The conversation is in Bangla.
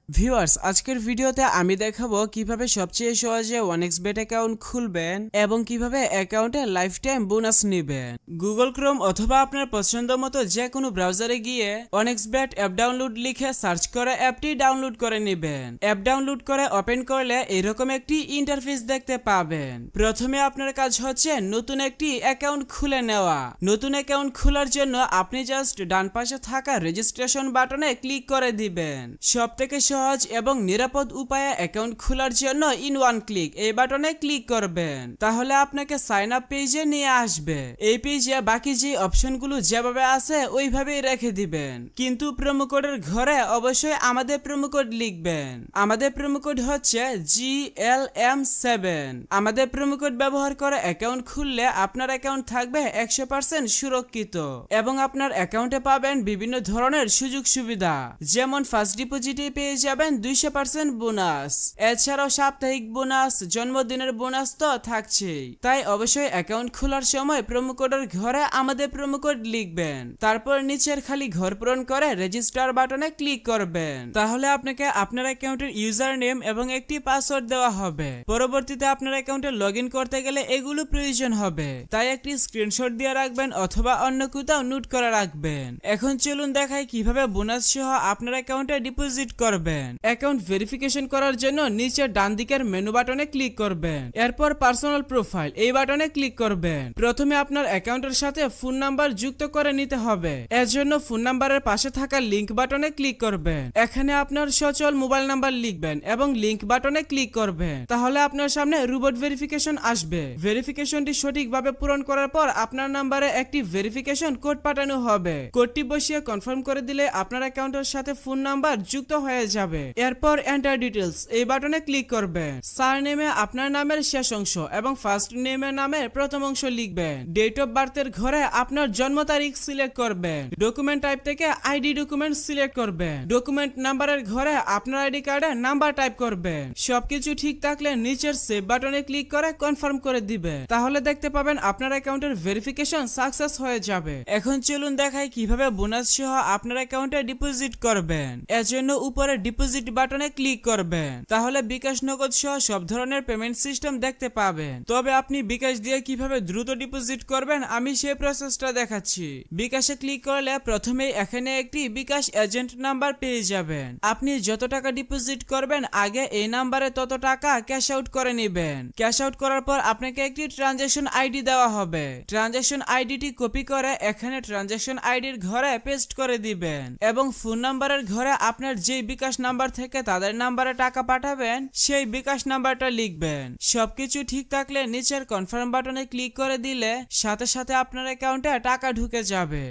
ভিউয়ার্স আজকের ভিডিওতে আমি দেখাবো কিভাবে সবচেয়ে সহজে 1xBet অ্যাকাউন্ট খুলবেন এবং কিভাবে অ্যাকাউন্টে লাইফ টাইম বোনাস নেবেন। গুগল ক্রোম অথবা আপনার পছন্দ মতো যে কোনো ব্রাউজারে গিয়ে 1xBet অ্যাপ ডাউনলোড লিখে সার্চ করে অ্যাপটি ডাউনলোড করে নেবেন। অ্যাপ ডাউনলোড করে ওপেন করলে এরকম একটি ইন্টারফেস দেখতে পাবেন। প্রথমে আপনার কাজ হচ্ছে নতুন একটি অ্যাকাউন্ট খুলে নেওয়া। নতুন অ্যাকাউন্ট খোলার জন্য আপনি জাস্ট ডান পাশে থাকা রেজিস্ট্রেশন বাটনে ক্লিক করে দিবেন। সবথেকে সহজ এবং নিরাপদ উপায়ে অ্যাকাউন্ট খোলার জন্য ইন ওয়ান ক্লিক এই বাটনে ক্লিক করবেন। তাহলে আপনাকে সাইন আপ পেজে নিয়ে আসবে। এই পেজে বাকি যে অপশনগুলো যেভাবে আছে ওইভাবেই রেখে দিবেন, কিন্তু প্রোমো কোডের ঘরে অবশ্যই আমাদের প্রোমো কোড লিখবেন। আমাদের প্রোমো কোড হচ্ছে GLM7। আমাদের প্রোমো কোড ব্যবহার করে অ্যাকাউন্ট খুললে আপনার অ্যাকাউন্ট থাকবে 100% সুরক্ষিত এবং আপনার অ্যাকাউন্টে পাবেন বিভিন্ন ধরনের সুযোগ সুবিধা, যেমন ফার্স্ট ডিপোজিটে পেয়ে যাবেন 200% বোনাস। এছাড়াও সাপ্তাহিক বোনাস, জন্মদিনের বোনাস তো থাকছেই। তাই অবশ্যই অ্যাকাউন্ট খোলার সময় প্রোমো কোডের ঘরে আমাদের প্রোমো কোড লিখবেন। তারপর নিচের খালি ঘর পূরণ করে রেজিস্টার বাটনে ক্লিক করবেন। তাহলে আপনাকে আপনার অ্যাকাউন্টের ইউজার নেম এবং একটি পাসওয়ার্ড দেওয়া হবে। পরবর্তীতে আপনার অ্যাকাউন্টে লগইন করতে গেলে এগুলো প্রয়োজন হবে, তাই একটি স্ক্রিনশট দিয়ে রাখবেন অথবা অন্য কোথাও নোট করে রাখবেন। এখন চলুন দেখাই কিভাবে বোনাস সহ আপনার অ্যাকাউন্টে ডিপোজিট করবেন। অ্যাকাউন্ট ভেরিফিকেশন করার জন্য নিচে ডান দিকের মেনু বাটনে ক্লিক করবেন। এরপর পার্সোনাল প্রোফাইল এই বাটনে ক্লিক করবেন। প্রথমে আপনার অ্যাকাউন্টের সাথে ফোন নাম্বার যুক্ত করে নিতে হবে। এর জন্য ফোন নাম্বারের পাশে থাকা লিংক বাটনে ক্লিক করবেন। এখানে আপনার সচল মোবাইল নাম্বার লিখবেন এবং লিংক বাটনে ক্লিক করবেন। তাহলে আপনার সামনে রোবট ভেরিফিকেশন আসবে। ভেরিফিকেশনটি সঠিকভাবে পূরণ করার পর আপনার নাম্বারে একটি ভেরিফিকেশন কোড পাঠানো হবে। কোডটি বসিয়ে কনফার্ম করে দিলে আপনার অ্যাকাউন্টের সাথে ফোন নাম্বার যুক্ত হয়ে যাবে। এরপর এন্টার ডিটেইলস এই বাটনে ক্লিক করবেন। সারনেমে আপনার নামের শেষ অংশ এবং ফার্স্ট নেমের নামের প্রথম অংশ লিখবেন। ডেট অফ বার্থের ঘরে আপনার জন্ম তারিখ সিলেক্ট করবেন। ডকুমেন্ট টাইপ থেকে আইডি ডকুমেন্ট সিলেক্ট করবেন। ডকুমেন্ট নাম্বারের ঘরে আপনার আইডি কার্ডের নাম্বার টাইপ করবেন। সবকিছু ঠিক থাকলে নিচের সেভ বাটনে ক্লিক করে কনফার্ম করে দিবেন। তাহলে দেখতে পাবেন আপনার অ্যাকাউন্টের ভেরিফিকেশন সাকসেস হয়ে যাবে। এখন চলুন দেখাই কিভাবে বোনাস সহ আপনার অ্যাকাউন্টে ডিপোজিট করবেন। এর জন্য উপরে ডিপোজিট বাটনে ক্লিক করবেন। তাহলে বিকাশ, নগদ সহ সব ধরনের পেমেন্ট সিস্টেম দেখতে পাবেন। তবে আপনি বিকাশ দিয়ে কিভাবে দ্রুত ডিপোজিট করবেন আমি সেই প্রসেসটা দেখাচ্ছি। বিকাশে ক্লিক করলে প্রথমেই এখানে একটি বিকাশ এজেন্ট নাম্বার পেয়ে যাবেন। আপনি যত টাকা ডিপোজিট করবেন আগে এই নাম্বারে তত টাকা ক্যাশ আউট করে নেবেন। ক্যাশ আউট করার পর আপনাকে একটি ট্রানজাকশন আইডি দেওয়া হবে। ট্রানজাকশন আইডিটি কপি করে এখানে ট্রানজাকশন আইডির ঘরে পেস্ট করে দিবেন এবং ফোন নাম্বারের ঘরে আপনার যে বিকাশ নাম্বার থেকে তাদের নাম্বারে টাকা পাঠাবেন সেই বিকাশ নাম্বারটা লিখবেন। সবকিছু ঠিক থাকলে নিচের কনফার্ম বাটনে ক্লিক করে দিলে সাথে সাথে আপনার অ্যাকাউন্টে টাকা ঢুকে যাবে।